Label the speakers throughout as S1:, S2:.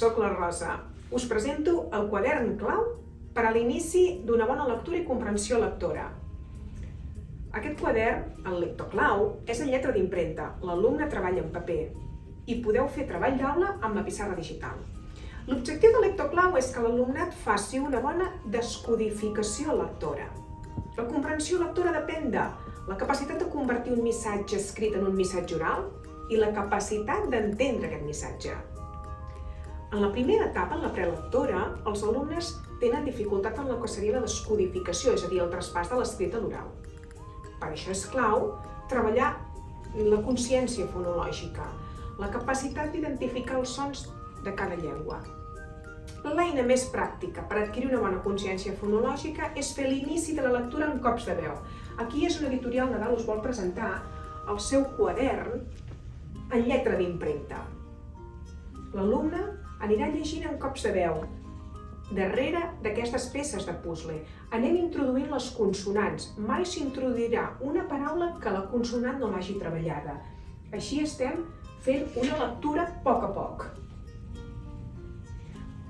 S1: soc la Rosa. Us presento el quadern clau per a l'inici d'una bona lectura i comprensió lectora. Aquest quadern, el lectoclau, és en lletra d'impremta. L'alumne treballa en paper i podeu fer treball d'aula amb la pissarra digital. L'objectiu de lectoclau és que l'alumnat faci una bona descodificació lectora. La comprensió lectora depèn de la capacitat de convertir un missatge escrit en un missatge oral i la capacitat d'entendre aquest missatge. En la primera etapa, en la prelectora, els alumnes tenen dificultat en el que seria la descodificació, és a dir, el traspàs de l'escrit a l'oral. Per això és clau treballar la consciència fonològica, la capacitat d'identificar els sons de cada llengua. L'eina més pràctica per adquirir una bona consciència fonològica és fer l'inici de la lectura amb cops de veu. Aquí és on Editorial Nadal us vol presentar el seu quadern en lletra d'impremta. L'alumne anirà llegint amb cops de veu. Darrere d'aquestes peces de puzzle anem introduint les consonants. Mai s'introduirà una paraula que la consonant no l'hagi treballada. Així estem fent una lectura a poc.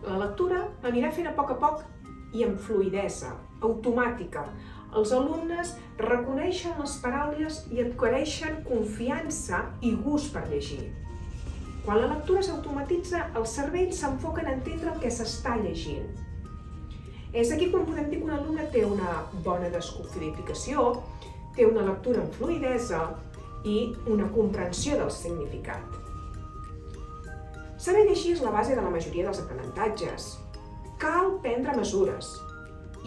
S1: La lectura l'anirà fent a poc i amb fluïdesa, automàtica. Els alumnes reconeixen les paraules i adquireixen confiança i gust per llegir. Quan la lectura s'automatitza, el cervell s'enfoca en entendre el que s'està llegint. És aquí quan podem dir que un alumne té una bona descodificació, té una lectura amb fluïdesa i una comprensió del significat. Saber llegir és la base de la majoria dels aprenentatges. Cal prendre mesures.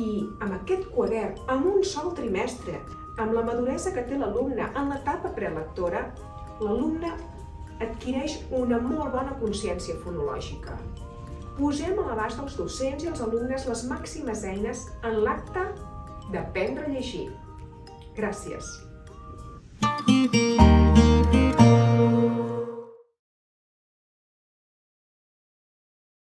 S1: I amb aquest quadern, amb un sol trimestre, amb la maduresa que té l'alumne en l'etapa prelectora, l'alumne adquireix una molt bona consciència fonològica. Posem a l'abast dels docents i els alumnes les màximes eines en l'acte d'aprendre a llegir. Gràcies.